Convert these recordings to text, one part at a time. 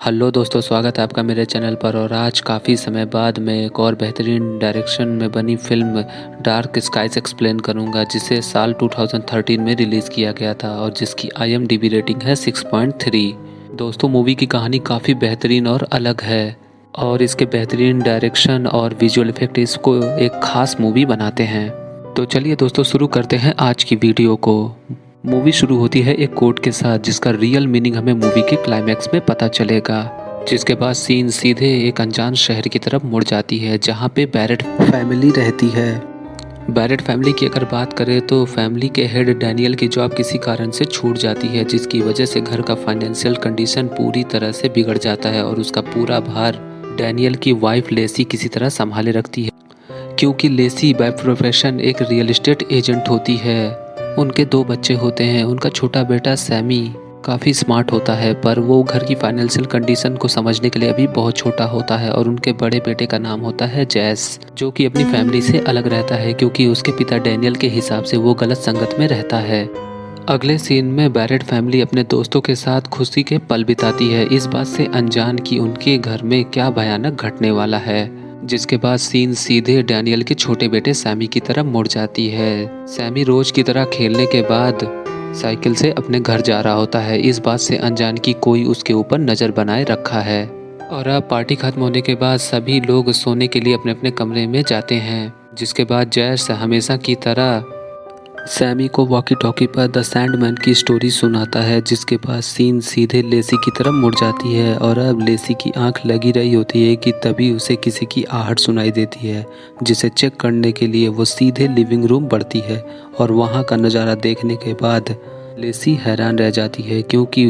Hello दोस्तों, स्वागत है आपका मेरे चैनल पर। और आज काफ़ी समय बाद मैं एक और बेहतरीन डायरेक्शन में बनी फिल्म डार्क स्काइज एक्सप्लेन करूंगा, जिसे साल 2013 में रिलीज़ किया गया था और जिसकी IMDb रेटिंग है 6.3। दोस्तों, मूवी की कहानी काफ़ी बेहतरीन और अलग है और इसके बेहतरीन डायरेक्शन और विजुअल इफेक्ट इसको एक ख़ास मूवी बनाते हैं। तो चलिए दोस्तों, शुरू करते हैं आज की वीडियो को। मूवी शुरू होती है एक कोट के साथ, जिसका रियल मीनिंग हमें मूवी के क्लाइमैक्स में पता चलेगा, जिसके बाद सीन सीधे एक अनजान शहर की तरफ मुड़ जाती है जहाँ पे बैरेट फैमिली रहती है। बैरेट फैमिली की अगर बात करें तो फैमिली के हेड डैनियल की जॉब किसी कारण से छूट जाती है, जिसकी वजह से घर का फाइनेंशियल कंडीशन पूरी तरह से बिगड़ जाता है और उसका पूरा भार डैनियल की वाइफ लेसी किसी तरह संभाले रखती है, क्योंकि लेसी बाय प्रोफेशन एक रियल एस्टेट एजेंट होती है। उनके 2 बच्चे होते हैं। उनका छोटा बेटा सैमी काफ़ी स्मार्ट होता है, पर वो घर की फाइनेंशियल कंडीशन को समझने के लिए अभी बहुत छोटा होता है। और उनके बड़े बेटे का नाम होता है जैस, जो कि अपनी फैमिली से अलग रहता है क्योंकि उसके पिता डैनियल के हिसाब से वो गलत संगत में रहता है। अगले सीन में बैरेट फैमिली अपने दोस्तों के साथ खुशी के पल बिताती है, इस बात से अनजान कि उनके घर में क्या भयानक घटने वाला है। जिसके बाद सीन सीधे डैनियल के छोटे बेटे सैमी की तरफ मुड़ जाती है। सैमी रोज की तरह खेलने के बाद साइकिल से अपने घर जा रहा होता है, इस बात से अनजान कि कोई उसके ऊपर नज़र बनाए रखा है। और अब पार्टी खत्म होने के बाद सभी लोग सोने के लिए अपने अपने कमरे में जाते हैं। जिसके बाद जैस हमेशा की तरह सैमी को वॉकी टॉकी पर द सैंडमैन की स्टोरी सुनाता है, जिसके बाद सीन सीधे लेसी की तरफ मुड़ जाती है। और अब लेसी की आंख लगी रही होती है कि तभी उसे किसी की आहट सुनाई देती है, जिसे चेक करने के लिए वो सीधे लिविंग रूम बढ़ती है। और वहाँ का नज़ारा देखने के बाद लेसी हैरान रह जाती है, क्योंकि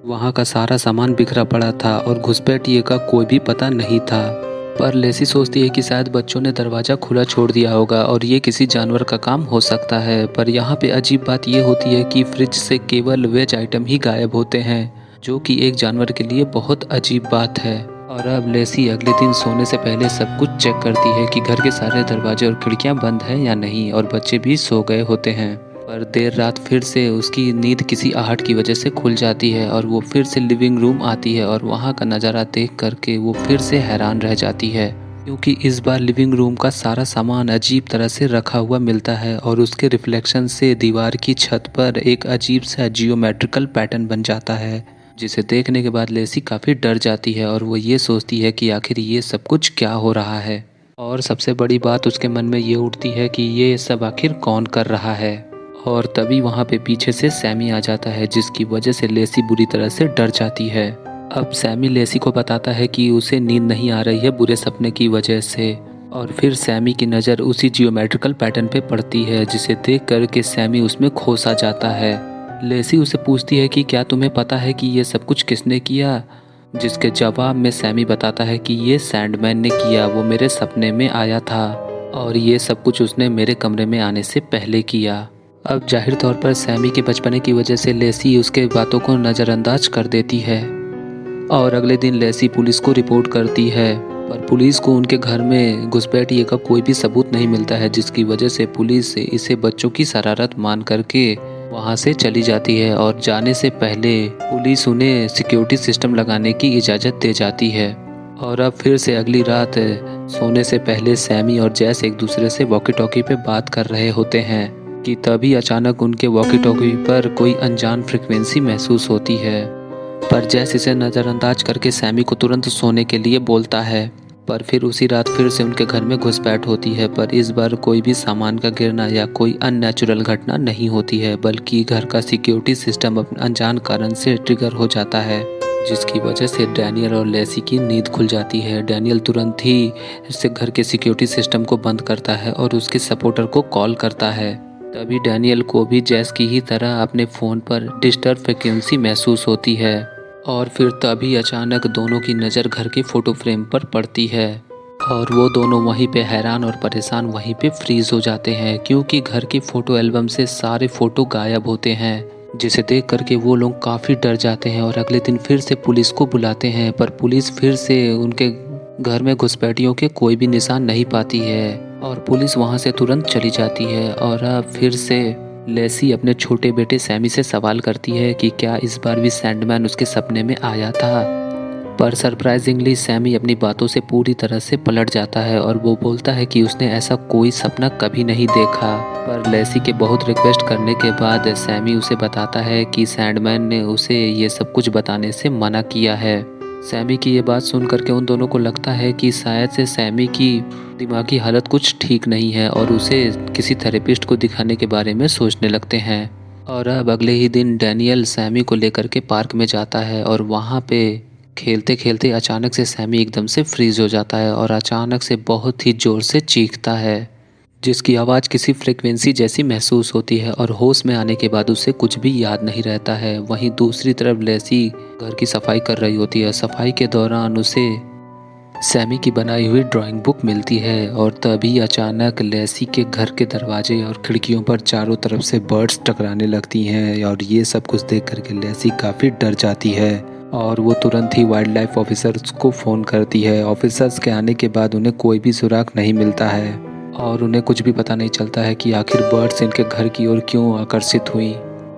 वहाँ का सारा सामान बिखरा पड़ा था और घुसपैठिए का कोई भी पता नहीं था। पर लेसी सोचती है कि शायद बच्चों ने दरवाज़ा खुला छोड़ दिया होगा और ये किसी जानवर का काम हो सकता है। पर यहाँ पे अजीब बात ये होती है कि फ्रिज से केवल वेज आइटम ही गायब होते हैं, जो कि एक जानवर के लिए बहुत अजीब बात है। और अब लेसी अगले दिन सोने से पहले सब कुछ चेक करती है कि घर के सारे दरवाजे और खिड़कियाँ बंद हैं या नहीं, और बच्चे भी सो गए होते हैं। पर देर रात फिर से उसकी नींद किसी आहट की वजह से खुल जाती है और वो फिर से लिविंग रूम आती है। और वहाँ का नज़ारा देख करके वो फिर से हैरान रह जाती है, क्योंकि इस बार लिविंग रूम का सारा सामान अजीब तरह से रखा हुआ मिलता है और उसके रिफ्लेक्शन से दीवार की छत पर एक अजीब सा जियोमेट्रिकल पैटर्न बन जाता है, जिसे देखने के बाद लेसी काफ़ी डर जाती है और वो ये सोचती है कि आखिर ये सब कुछ क्या हो रहा है। और सबसे बड़ी बात उसके मन में ये उठती है कि ये सब आखिर कौन कर रहा है। और तभी वहाँ पे पीछे से सैमी आ जाता है, जिसकी वजह से लेसी बुरी तरह से डर जाती है। अब सैमी लेसी को बताता है कि उसे नींद नहीं आ रही है बुरे सपने की वजह से। और फिर सैमी की नज़र उसी जियोमेट्रिकल पैटर्न पे पड़ती है, जिसे देख कर के सैमी उसमें खो सा जाता है। लेसी उसे पूछती है कि क्या तुम्हें पता है कि ये सब कुछ किसने किया, जिसके जवाब में सैमी बताता है कि ये सैंडमैन ने किया, वो मेरे सपने में आया था और ये सब कुछ उसने मेरे कमरे में आने से पहले किया। अब जाहिर तौर पर सैमी के बचपने की वजह से लेसी उसके बातों को नज़रअंदाज कर देती है। और अगले दिन लेसी पुलिस को रिपोर्ट करती है, पर पुलिस को उनके घर में घुसपैठिए का कोई भी सबूत नहीं मिलता है, जिसकी वजह से पुलिस इसे बच्चों की शरारत मान करके वहाँ से चली जाती है। और जाने से पहले पुलिस उन्हें सिक्योरिटी सिस्टम लगाने की इजाज़त दे जाती है। और अब फिर से अगली रात सोने से पहले सैमी और जैस एक दूसरे से वॉकी टॉकी पे बात कर रहे होते हैं कि तभी अचानक उनके वॉकी टॉकी पर कोई अनजान फ्रिक्वेंसी महसूस होती है। पर जैस इसे नज़रअंदाज करके सैमी को तुरंत सोने के लिए बोलता है। पर फिर उसी रात फिर से उनके घर में घुसपैठ होती है, पर इस बार कोई भी सामान का गिरना या कोई अननेचुरल घटना नहीं होती है, बल्कि घर का सिक्योरिटी सिस्टम अपने अनजान कारण से ट्रिगर हो जाता है, जिसकी वजह से डैनियल और लेसी की नींद खुल जाती है। डैनियल तुरंत ही इससे घर के सिक्योरिटी सिस्टम को बंद करता है और उसके सपोर्टर को कॉल करता है। तभी डैनियल को भी जैस की ही तरह अपने फ़ोन पर डिस्टर्ब फ्रिक्वेंसी महसूस होती है। और फिर तभी अचानक दोनों की नज़र घर के फ़ोटो फ्रेम पर पड़ती है और वो दोनों वहीं पे हैरान और परेशान वहीं पे फ्रीज़ हो जाते हैं, क्योंकि घर की फ़ोटो एल्बम से सारे फ़ोटो गायब होते हैं, जिसे देख करके वो लोग काफ़ी डर जाते हैं। और अगले दिन फिर से पुलिस को बुलाते हैं, पर पुलिस फिर से उनके घर में घुसपैठियों के कोई भी निशान नहीं पाती है और पुलिस वहां से तुरंत चली जाती है। और अब फिर से लेसी अपने छोटे बेटे सैमी से सवाल करती है कि क्या इस बार भी सैंडमैन उसके सपने में आया था। पर सरप्राइजिंगली सैमी अपनी बातों से पूरी तरह से पलट जाता है और वो बोलता है कि उसने ऐसा कोई सपना कभी नहीं देखा। पर लेसी के बहुत रिक्वेस्ट करने के बाद सैमी उसे बताता है कि सैंडमैन ने उसे ये सब कुछ बताने से मना किया है। सैमी की ये बात सुन करके उन दोनों को लगता है कि शायद से सैमी की दिमागी हालत कुछ ठीक नहीं है और उसे किसी थेरेपिस्ट को दिखाने के बारे में सोचने लगते हैं। और अब अगले ही दिन डैनियल सैमी को लेकर के पार्क में जाता है और वहाँ पे खेलते खेलते अचानक से सैमी एकदम से फ्रीज हो जाता है और अचानक से बहुत ही ज़ोर से चीखता है, जिसकी आवाज़ किसी फ्रिक्वेंसी जैसी महसूस होती है और होश में आने के बाद उसे कुछ भी याद नहीं रहता है। वहीं दूसरी तरफ लेसी घर की सफाई कर रही होती है। सफाई के दौरान उसे सैमी की बनाई हुई ड्राइंग बुक मिलती है और तभी अचानक लेसी के घर के दरवाजे और खिड़कियों पर चारों तरफ से बर्ड्स टकराने लगती हैं और ये सब कुछ देख करके लेसी काफ़ी डर जाती है और वो तुरंत ही वाइल्ड लाइफ ऑफिसर्स को फ़ोन करती है। ऑफिसर्स के आने के बाद उन्हें कोई भी सुराग नहीं मिलता है और उन्हें कुछ भी पता नहीं चलता है कि आखिर बर्ड्स इनके घर की ओर क्यों आकर्षित हुई।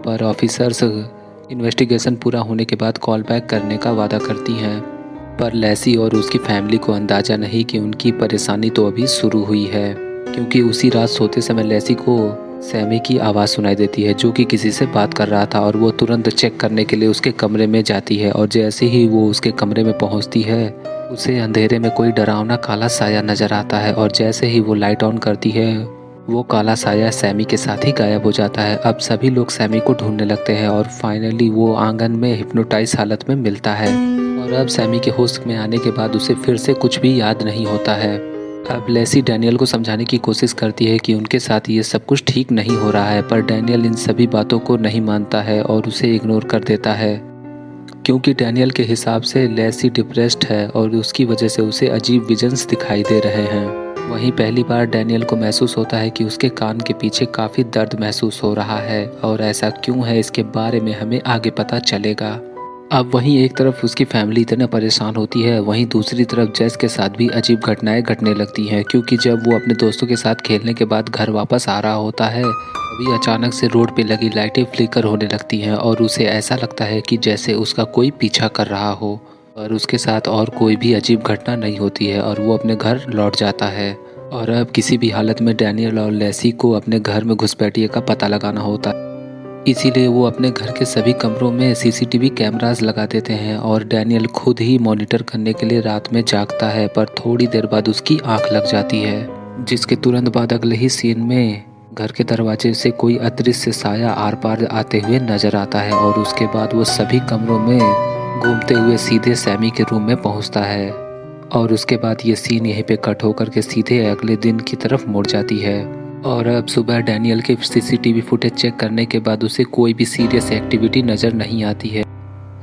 पर ऑफिसर्स इन्वेस्टिगेशन पूरा होने के बाद कॉल बैक करने का वादा करती हैं। पर लेसी और उसकी फैमिली को अंदाज़ा नहीं कि उनकी परेशानी तो अभी शुरू हुई है, क्योंकि उसी रात सोते समय लेसी को सैमी की आवाज़ सुनाई देती है जो कि किसी से बात कर रहा था और वो तुरंत चेक करने के लिए उसके कमरे में जाती है और जैसे ही वो उसके कमरे में पहुंचती है उसे अंधेरे में कोई डरावना काला साया नज़र आता है और जैसे ही वो लाइट ऑन करती है वो काला साया सैमी के साथ ही गायब हो जाता है। अब सभी लोग सैमी को ढूंढने लगते हैं और फाइनली वो आंगन में हिप्नोटाइज हालत में मिलता है और अब सैमी के होश में आने के बाद उसे फिर से कुछ भी याद नहीं होता है। अब लेसी डैनियल को समझाने की कोशिश करती है कि उनके साथ ये सब कुछ ठीक नहीं हो रहा है, पर डैनियल इन सभी बातों को नहीं मानता है और उसे इग्नोर कर देता है, क्योंकि डैनियल के हिसाब से लेसी डिप्रेस्ड है और उसकी वजह से उसे अजीब विजन्स दिखाई दे रहे हैं। वहीं पहली बार डैनियल को महसूस होता है कि उसके कान के पीछे काफ़ी दर्द महसूस हो रहा है और ऐसा क्यों है इसके बारे में हमें आगे पता चलेगा। अब वहीं एक तरफ उसकी फैमिली इतना परेशान होती है, वहीं दूसरी तरफ जेस के साथ भी अजीब घटनाएं घटने लगती हैं, क्योंकि जब वो अपने दोस्तों के साथ खेलने के बाद घर वापस आ रहा होता है तभी अचानक से रोड पे लगी लाइटें फ्लिकर होने लगती हैं और उसे ऐसा लगता है कि जैसे उसका कोई पीछा कर रहा हो, पर उसके साथ और कोई भी अजीब घटना नहीं होती है और वो अपने घर लौट जाता है। और अब किसी भी हालत में डैनियल और लेसी को अपने घर में घुसपैठिए का पता लगाना होता है, इसीलिए वो अपने घर के सभी कमरों में सीसीटीवी कैमरास लगा देते हैं और डैनियल खुद ही मॉनिटर करने के लिए रात में जागता है, पर थोड़ी देर बाद उसकी आंख लग जाती है, जिसके तुरंत बाद अगले ही सीन में घर के दरवाजे से कोई अदृश्य साया आर पार आते हुए नजर आता है और उसके बाद वो सभी कमरों में घूमते हुए सीधे सैमी के रूम में पहुंचता है और उसके बाद ये सीन यहीं पे कट होकर के सीधे अगले दिन की तरफ मुड़ जाती है। और अब सुबह डैनियल के सीसीटीवी फुटेज चेक करने के बाद उसे कोई भी सीरियस एक्टिविटी नज़र नहीं आती है,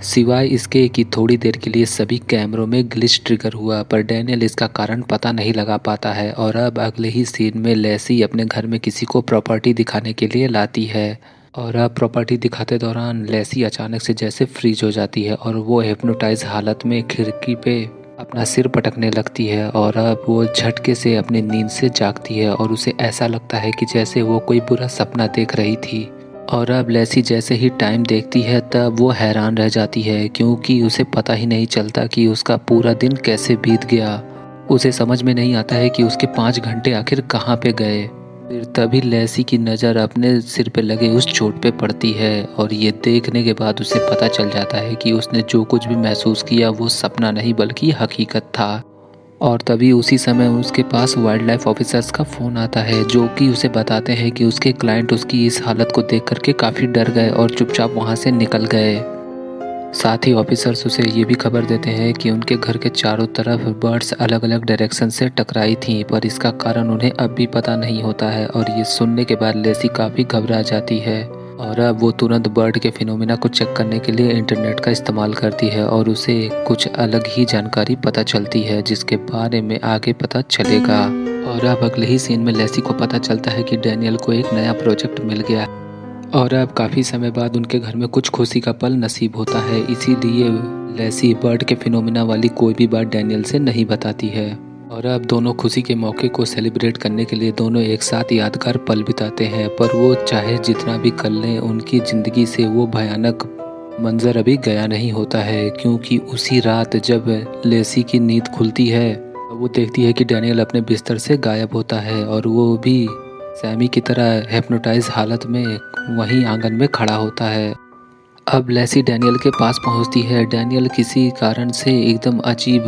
सिवाय इसके कि थोड़ी देर के लिए सभी कैमरों में ग्लिच ट्रिगर हुआ, पर डैनियल इसका कारण पता नहीं लगा पाता है। और अब अगले ही सीन में लेसी अपने घर में किसी को प्रॉपर्टी दिखाने के लिए लाती है और अब प्रॉपर्टी दिखाते दौरान लेसी अचानक से जैसे फ्रीज हो जाती है और वो हिप्नोटाइज हालत में खिड़की पे अपना सिर पटकने लगती है और अब वो झटके से अपनी नींद से जागती है और उसे ऐसा लगता है कि जैसे वो कोई बुरा सपना देख रही थी। और अब लेसी जैसे ही टाइम देखती है तब वो हैरान रह जाती है, क्योंकि उसे पता ही नहीं चलता कि उसका पूरा दिन कैसे बीत गया। उसे समझ में नहीं आता है कि उसके 5 घंटे आखिर कहाँ पे गए। फिर तभी लेसी की नज़र अपने सिर पे लगे उस चोट पे पड़ती है और ये देखने के बाद उसे पता चल जाता है कि उसने जो कुछ भी महसूस किया वो सपना नहीं बल्कि हकीकत था। और तभी उसी समय उसके पास वाइल्ड लाइफ ऑफिसर्स का फ़ोन आता है जो कि उसे बताते हैं कि उसके क्लाइंट उसकी इस हालत को देख करके काफ़ी डर गए और चुपचाप वहाँ से निकल गए। साथ ही ऑफिसर्स उसे ये भी खबर देते हैं कि उनके घर के चारों तरफ बर्ड्स अलग अलग डायरेक्शन से टकराई थीं, पर इसका कारण उन्हें अब भी पता नहीं होता है। और ये सुनने के बाद लेसी काफ़ी घबरा जाती है और अब वो तुरंत बर्ड के फिनोमिना को चेक करने के लिए इंटरनेट का इस्तेमाल करती है और उसे कुछ अलग ही जानकारी पता चलती है जिसके बारे में आगे पता चलेगा। और अब अगले ही सीन में लेसी को पता चलता है कि डैनियल को एक नया प्रोजेक्ट मिल गया और अब काफ़ी समय बाद उनके घर में कुछ खुशी का पल नसीब होता है, इसीलिए लेसी बर्ड के फिनोमिना वाली कोई भी बात डैनियल से नहीं बताती है। और अब दोनों खुशी के मौके को सेलिब्रेट करने के लिए दोनों एक साथ यादगार पल बिताते हैं, पर वो चाहे जितना भी कर लें उनकी ज़िंदगी से वो भयानक मंजर अभी गया नहीं होता है, क्योंकि उसी रात जब लेसी की नींद खुलती है वो देखती है कि डैनियल अपने बिस्तर से गायब होता है और वो भी सैमी की तरह हिप्नोटाइज हालत में वहीं आंगन में खड़ा होता है। अब लेसी डैनियल के पास पहुंचती है। डैनियल किसी कारण से एकदम अजीब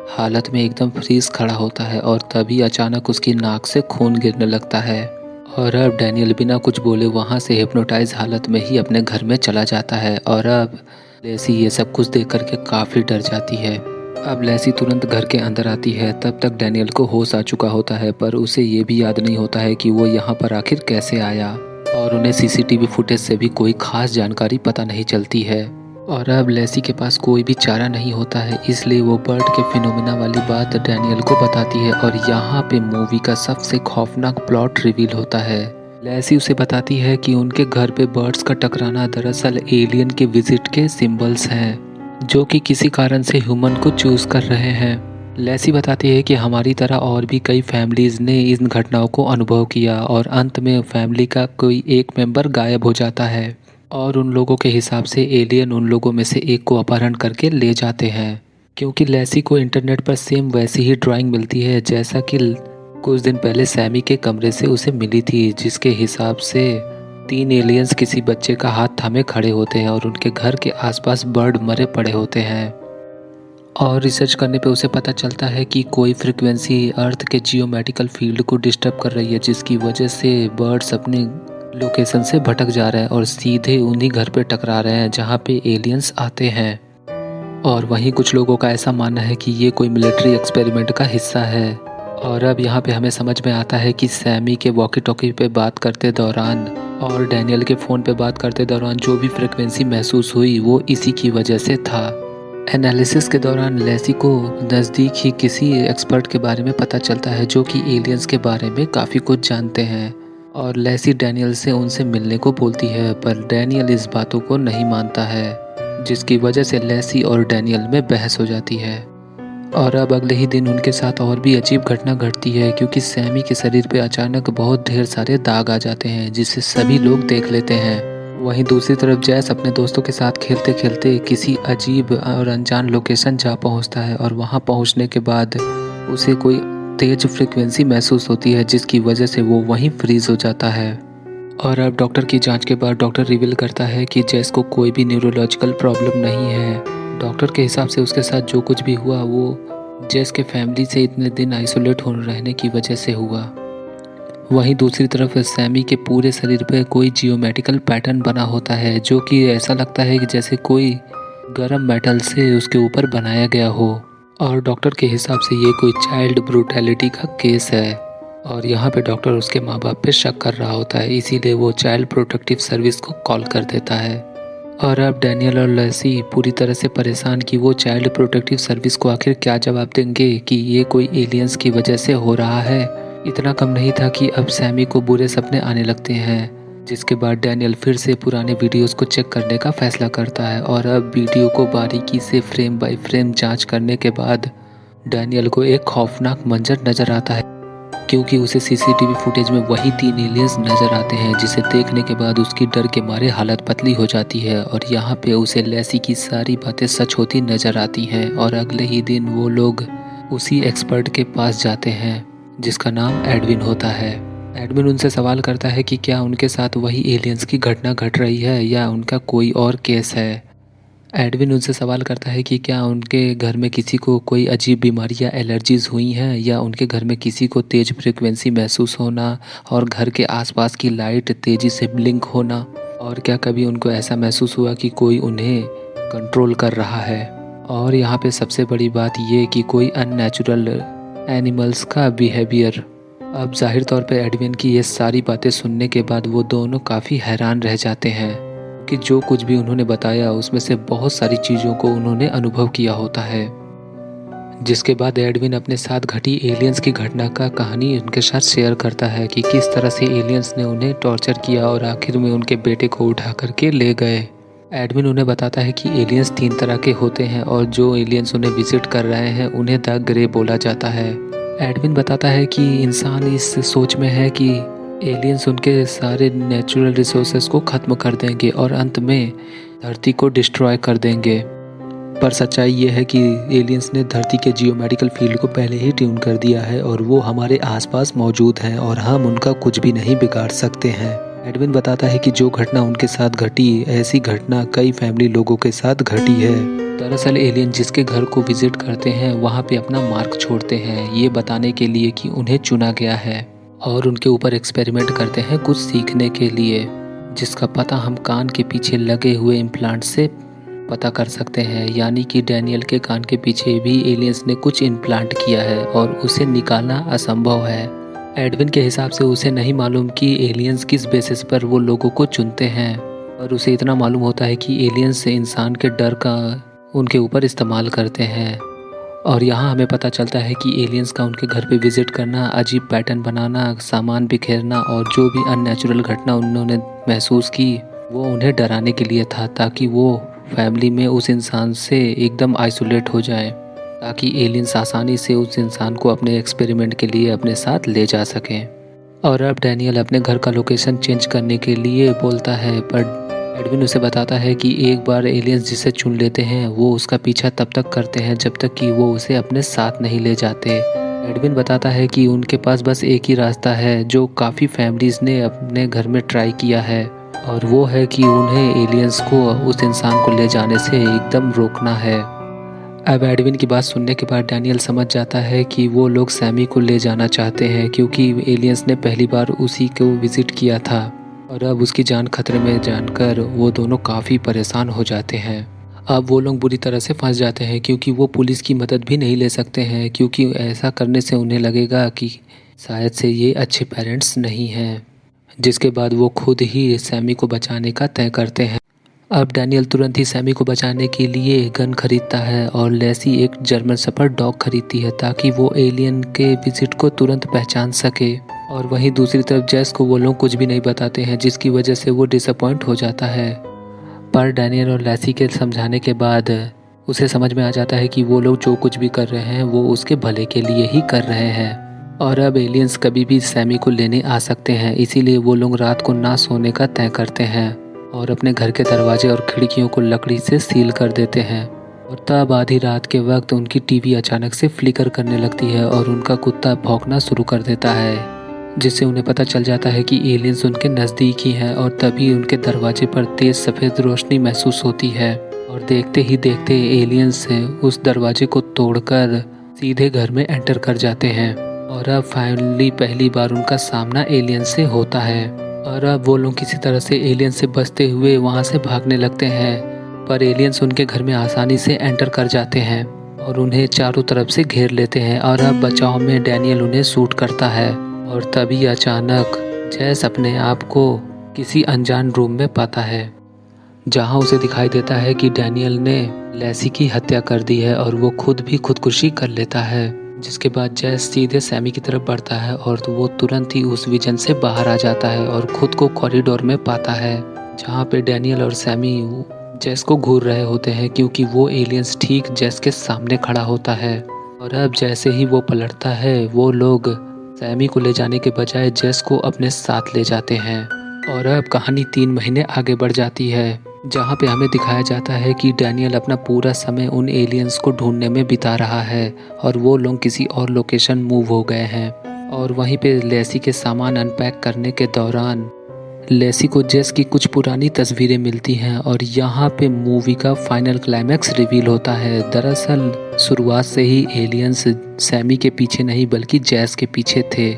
हालत में एकदम फ्रीज खड़ा होता है और तभी अचानक उसकी नाक से खून गिरने लगता है और अब डैनियल बिना कुछ बोले वहां से हिप्नोटाइज हालत में ही अपने घर में चला जाता है और अब लेसी ये सब कुछ देख करके काफ़ी डर जाती है। अब लेसी तुरंत घर के अंदर आती है। तब तक डैनियल को होश आ चुका होता है, पर उसे ये भी याद नहीं होता है कि वो यहाँ पर आखिर कैसे आया और उन्हें सीसीटीवी फुटेज से भी कोई खास जानकारी पता नहीं चलती है। और अब लेसी के पास कोई भी चारा नहीं होता है, इसलिए वो बर्ड के फिनोमिना वाली बात डैनियल को बताती है और यहाँ पे मूवी का सबसे खौफनाक प्लॉट रिवील होता है। लेसी उसे बताती है कि उनके घर पे बर्ड्स का टकराना दरअसल एलियन के विजिट के सिंबल्स हैं, जो कि किसी कारण से ह्यूमन को चूज कर रहे हैं। लेसी बताती है कि हमारी तरह और भी कई फैमिलीज ने इन घटनाओं को अनुभव किया और अंत में फैमिली का कोई एक मेंबर गायब हो जाता है और उन लोगों के हिसाब से एलियन उन लोगों में से एक को अपहरण करके ले जाते हैं। क्योंकि लेसी को इंटरनेट पर सेम वैसी ही ड्राइंग मिलती है जैसा कि कुछ दिन पहले सैमी के कमरे से उसे मिली थी, जिसके हिसाब से 3 एलियंस किसी बच्चे का हाथ थामे खड़े होते हैं और उनके घर के आसपास बर्ड मरे पड़े होते हैं। और रिसर्च करने पे उसे पता चलता है कि कोई फ्रिक्वेंसी अर्थ के जियोमेट्रिकल फील्ड को डिस्टर्ब कर रही है, जिसकी वजह से बर्ड्स अपने लोकेशन से भटक जा रहे हैं और सीधे उन्हीं घर पे टकरा रहे हैं जहाँ पे एलियंस आते हैं। और वहीं कुछ लोगों का ऐसा मानना है कि ये कोई मिलिट्री एक्सपेरिमेंट का हिस्सा है। और अब यहाँ पे हमें समझ में आता है कि सैमी के वॉकी टॉकी पे बात करते दौरान और डैनियल के फ़ोन पे बात करते दौरान जो भी फ्रिक्वेंसी महसूस हुई वो इसी की वजह से था। एनालिसिस के दौरान लेसी को नज़दीक ही किसी एक्सपर्ट के बारे में पता चलता है जो कि एलियंस के बारे में काफ़ी कुछ जानते हैं और लेसी डैनियल से उनसे मिलने को बोलती है, पर डैनियल इस बातों को नहीं मानता है, जिसकी वजह से लेसी और डैनियल में बहस हो जाती है। और अब अगले ही दिन उनके साथ और भी अजीब घटना घटती है, क्योंकि सैमी के शरीर पे अचानक बहुत ढेर सारे दाग आ जाते हैं जिसे सभी लोग देख लेते हैं। वहीं दूसरी तरफ जैस अपने दोस्तों के साथ खेलते खेलते किसी अजीब और अनजान लोकेशन जा पहुंचता है और वहां पहुंचने के बाद उसे कोई तेज फ्रीक्वेंसी महसूस होती है, जिसकी वजह से वो वहीं फ्रीज हो जाता है। और अब डॉक्टर की जांच के बाद डॉक्टर रिवील करता है कि जैस को कोई भी न्यूरोलॉजिकल प्रॉब्लम नहीं है। डॉक्टर के हिसाब से उसके साथ जो कुछ भी हुआ वो जैस के फैमिली से इतने दिन आइसोलेट हो रहने की वजह से हुआ। वहीं दूसरी तरफ सैमी के पूरे शरीर पर कोई जियोमेट्रिकल पैटर्न बना होता है, जो कि ऐसा लगता है कि जैसे कोई गर्म मेटल से उसके ऊपर बनाया गया हो। और डॉक्टर के हिसाब से ये कोई चाइल्ड ब्रूटैलिटी का केस है और यहाँ पे डॉक्टर उसके माँ बाप पे शक कर रहा होता है, इसीलिए वो चाइल्ड प्रोटेक्टिव सर्विस को कॉल कर देता है। और अब डैनियल और लेसी पूरी तरह से परेशान कि वो चाइल्ड प्रोटेक्टिव सर्विस को आखिर क्या जवाब देंगे कि ये कोई एलियंस की वजह से हो रहा है। इतना कम नहीं था कि अब सैमी को बुरे सपने आने लगते हैं, जिसके बाद डैनियल फिर से पुराने वीडियोस को चेक करने का फैसला करता है और अब वीडियो को बारीकी से फ्रेम बाय फ्रेम जांच करने के बाद डैनियल को एक खौफनाक मंजर नज़र आता है, क्योंकि उसे सीसीटीवी फुटेज में वही 3 एलियंस नज़र आते हैं, जिसे देखने के बाद उसकी डर के मारे हालत पतली हो जाती है और यहाँ पे उसे लेसी की सारी बातें सच होती नज़र आती हैं। और अगले ही दिन वो लोग उसी एक्सपर्ट के पास जाते हैं जिसका नाम एडविन होता है। एडमिन उनसे सवाल करता है कि क्या उनके साथ वही एलियंस की घटना घट रही है या उनका कोई और केस है। एडविन उनसे सवाल करता है कि क्या उनके घर में किसी को कोई अजीब बीमारी या एलर्जीज हुई हैं या उनके घर में किसी को तेज फ्रिक्वेंसी महसूस होना और घर के आसपास की लाइट तेज़ी से ब्लिंक होना, और क्या कभी उनको ऐसा महसूस हुआ कि कोई उन्हें कंट्रोल कर रहा है। और यहाँ पे सबसे बड़ी बात ये कि कोई अननेचुरल एनिमल्स का बिहेवियर। अब जाहिर तौर पे एडविन की ये सारी बातें सुनने के बाद वो दोनों काफ़ी हैरान रह जाते हैं कि जो कुछ भी उन्होंने बताया उसमें से बहुत सारी चीज़ों को उन्होंने अनुभव किया होता है। जिसके बाद एडविन अपने साथ घटी एलियंस की घटना का कहानी उनके साथ शेयर करता है कि किस तरह से एलियंस ने उन्हें टॉर्चर किया और आखिर में उनके बेटे को उठा करके ले गए। एडविन उन्हें बताता है कि एलियंस 3 तरह के होते हैं और जो एलियंस उन्हें विजिट कर रहे हैं उन्हें द ग्रे बोला जाता है। एडविन बताता है कि इंसान इस सोच में है कि एलियंस उनके सारे नेचुरल रिसोर्सेस को ख़त्म कर देंगे और अंत में धरती को डिस्ट्रॉय कर देंगे। पर सच्चाई ये है कि एलियंस ने धरती के जियोमेट्रिकल फील्ड को पहले ही ट्यून कर दिया है और वो हमारे आसपास मौजूद हैं और हम उनका कुछ भी नहीं बिगाड़ सकते हैं। एडविन बताता है कि जो घटना उनके साथ घटी, ऐसी घटना कई फैमिली लोगों के साथ घटी है। दरअसल एलियन जिसके घर को विजिट करते हैं वहाँ पे अपना मार्क छोड़ते हैं, ये बताने के लिए कि उन्हें चुना गया है, और उनके ऊपर एक्सपेरिमेंट करते हैं कुछ सीखने के लिए, जिसका पता हम कान के पीछे लगे हुए इम्प्लांट से पता कर सकते हैं। यानी कि डैनियल के कान के पीछे भी एलियंस ने कुछ इम्प्लांट किया है और उसे निकालना असंभव है। एडविन के हिसाब से उसे नहीं मालूम कि एलियंस किस बेसिस पर वो लोगों को चुनते हैं, और उसे इतना मालूम होता है कि एलियंस इंसान के डर का उनके ऊपर इस्तेमाल करते हैं। और यहाँ हमें पता चलता है कि एलियंस का उनके घर पे विजिट करना, अजीब पैटर्न बनाना, सामान बिखेरना और जो भी अननेचुरल घटना उन्होंने महसूस की वो उन्हें डराने के लिए था, ताकि वो फैमिली में उस इंसान से एकदम आइसोलेट हो जाए, ताकि एलियंस आसानी से उस इंसान को अपने एक्सपेरिमेंट के लिए अपने साथ ले जा सकें। और अब डैनियल अपने घर का लोकेशन चेंज करने के लिए बोलता है, पर एडविन उसे बताता है कि एक बार एलियंस जिसे चुन लेते हैं वो उसका पीछा तब तक करते हैं जब तक कि वो उसे अपने साथ नहीं ले जाते। एडविन बताता है कि उनके पास बस एक ही रास्ता है जो काफ़ी फैमिलीज़ ने अपने घर में ट्राई किया है, और वो है कि उन्हें एलियंस को उस इंसान को ले जाने से एकदम रोकना है। अब एडविन की बात सुनने के बाद डैनियल समझ जाता है कि वो लोग सैमी को ले जाना चाहते हैं, क्योंकि एलियंस ने पहली बार उसी को विज़िट किया था और अब उसकी जान खतरे में जानकर वो दोनों काफ़ी परेशान हो जाते हैं। अब वो लोग बुरी तरह से फंस जाते हैं, क्योंकि वो पुलिस की मदद भी नहीं ले सकते हैं, क्योंकि ऐसा करने से उन्हें लगेगा कि शायद से ये अच्छे पेरेंट्स नहीं हैं। जिसके बाद वो खुद ही सैमी को बचाने का तय करते हैं। अब डैनियल तुरंत ही सैमी को बचाने के लिए गन खरीदता है और लेसी एक जर्मन शेफर्ड डॉग खरीदती है, ताकि वो एलियन के विजिट को तुरंत पहचान सके। और वहीं दूसरी तरफ जेस को वो लोग कुछ भी नहीं बताते हैं, जिसकी वजह से वो डिसअपॉइंट हो जाता है। पर डैनियल और लेसी के समझाने के बाद उसे समझ में आ जाता है कि वो लोग जो कुछ भी कर रहे हैं वो उसके भले के लिए ही कर रहे हैं, और अब एलियंस कभी भी सैमी को लेने आ सकते हैं। इसीलिए वो लोग रात को ना सोने का तय करते हैं और अपने घर के दरवाजे और खिड़कियों को लकड़ी से सील कर देते हैं। और तब आधी रात के वक्त उनकी टीवी अचानक से फ्लिकर करने लगती है और उनका कुत्ता भौंकना शुरू कर देता है, जिससे उन्हें पता चल जाता है कि एलियंस उनके नज़दीक ही हैं। और तभी उनके दरवाजे पर तेज़ सफ़ेद रोशनी महसूस होती है और देखते ही देखते एलियंस उस दरवाजे को तोड़कर सीधे घर में एंटर कर जाते हैं। और अब फाइनली पहली बार उनका सामना एलियन से होता है, और अब वो लोग किसी तरह से एलियन से बचते हुए वहाँ से भागने लगते हैं। पर एलियंस उनके घर में आसानी से एंटर कर जाते हैं और उन्हें चारों तरफ से घेर लेते हैं। और अब बचाव में डैनियल उन्हें शूट करता है, और तभी अचानक जैस अपने आप को किसी अनजान रूम में पाता है, जहाँ उसे दिखाई देता है कि डैनियल ने लेसी की हत्या कर दी है और वो खुद भी खुदकुशी कर लेता है। जिसके बाद जैस सीधे सैमी की तरफ बढ़ता है और तो वो तुरंत ही उस विजन से बाहर आ जाता है और खुद को कॉरिडोर में पाता है, जहाँ पे डैनियल और सैमी जैस को घूर रहे होते हैं, क्योंकि वो एलियंस ठीक जैस के सामने खड़ा होता है। और अब जैसे ही वो पलटता है वो लोग सैमी को ले जाने के बजाय जैस को अपने साथ ले जाते हैं। और अब कहानी 3 महीने आगे बढ़ जाती है, जहाँ पे हमें दिखाया जाता है कि डैनियल अपना पूरा समय उन एलियंस को ढूंढने में बिता रहा है और वो लोग किसी और लोकेशन मूव हो गए हैं। और वहीं पे लेसी के सामान अनपैक करने के दौरान लेसी को जेस की कुछ पुरानी तस्वीरें मिलती हैं, और यहाँ पे मूवी का फाइनल क्लाइमैक्स रिवील होता है। दरअसल शुरुआत से ही एलियंस सैमी के पीछे नहीं बल्कि जेस के पीछे थे,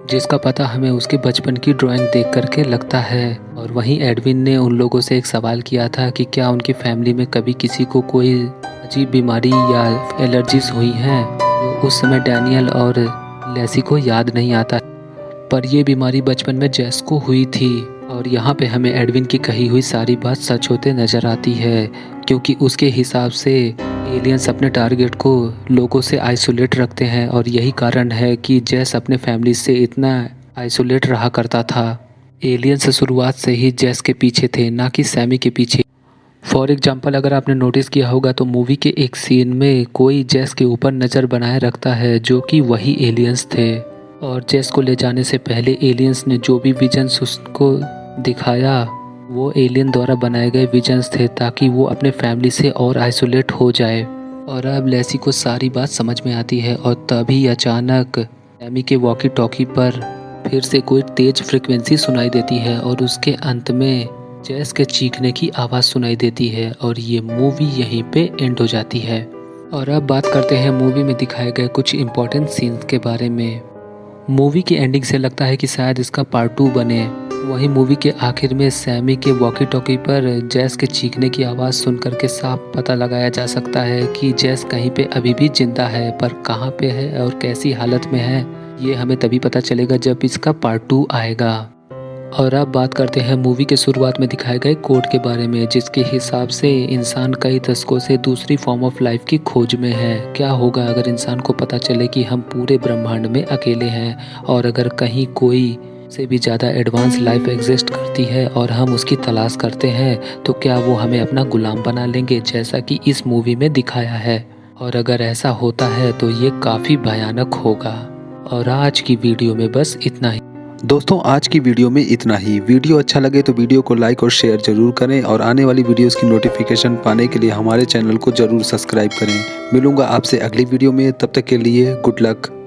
जिसका पता हमें उसके बचपन की ड्राइंग देख करके लगता है। और वहीं एडविन ने उन लोगों से एक सवाल किया था कि क्या उनकी फैमिली में कभी किसी को कोई अजीब बीमारी या एलर्जीज हुई हैं। तो उस समय डैनियल और लेसी को याद नहीं आता, पर यह बीमारी बचपन में जेस को हुई थी। और यहाँ पे हमें एडविन की कही हुई सारी बात सच होते नज़र आती है, क्योंकि उसके हिसाब से एलियंस अपने टारगेट को लोगों से आइसोलेट रखते हैं, और यही कारण है कि जेस अपने फैमिली से इतना आइसोलेट रहा करता था। एलियंस शुरुआत से ही जेस के पीछे थे, ना कि सैमी के पीछे। फॉर एग्जाम्पल, अगर आपने नोटिस किया होगा तो मूवी के एक सीन में कोई जेस के ऊपर नज़र बनाए रखता है, जो कि वही एलियंस थे। और जेस को ले जाने से पहले एलियंस ने जो भी विजन्स उसको दिखाया वो एलियन द्वारा बनाए गए विजन्स थे, ताकि वो अपने फैमिली से और आइसोलेट हो जाए। और अब लेसी को सारी बात समझ में आती है और तभी अचानक सैमी के वॉकी टॉकी पर फिर से कोई तेज फ्रिक्वेंसी सुनाई देती है और उसके अंत में जेस के चीखने की आवाज़ सुनाई देती है और ये मूवी यहीं पे एंड हो जाती है। और अब बात करते हैं मूवी में दिखाए गए कुछ इम्पोर्टेंट सीन्स के बारे में। मूवी की एंडिंग से लगता है कि शायद इसका पार्ट 2 बने। वहीं मूवी के आखिर में सैमी के वॉकी टॉकी पर जेस के चीखने की आवाज़ सुनकर के साफ पता लगाया जा सकता है कि जेस कहीं पे अभी भी जिंदा है, पर कहाँ पे है और कैसी हालत में है ये हमें तभी पता चलेगा जब इसका पार्ट 2 आएगा। और अब बात करते हैं मूवी के शुरुआत में दिखाए गए कोड के बारे में, जिसके हिसाब से इंसान कई दशकों से दूसरी फॉर्म ऑफ लाइफ की खोज में है। क्या होगा अगर इंसान को पता चले कि हम पूरे ब्रह्मांड में अकेले हैं और अगर कहीं कोई से भी ज़्यादा एडवांस लाइफ एग्जिस्ट करती है और हम उसकी तलाश करते हैं, तो क्या वो हमें अपना गुलाम बना लेंगे जैसा कि इस मूवी में दिखाया है। और अगर ऐसा होता है तो ये काफ़ी भयानक होगा। और आज की वीडियो में बस इतना ही। दोस्तों, आज की वीडियो में इतना ही। वीडियो अच्छा लगे तो वीडियो को लाइक और शेयर जरूर करें और आने वाली वीडियोस की नोटिफिकेशन पाने के लिए हमारे चैनल को जरूर सब्सक्राइब करें। मिलूंगा आपसे अगली वीडियो में, तब तक के लिए गुड लक।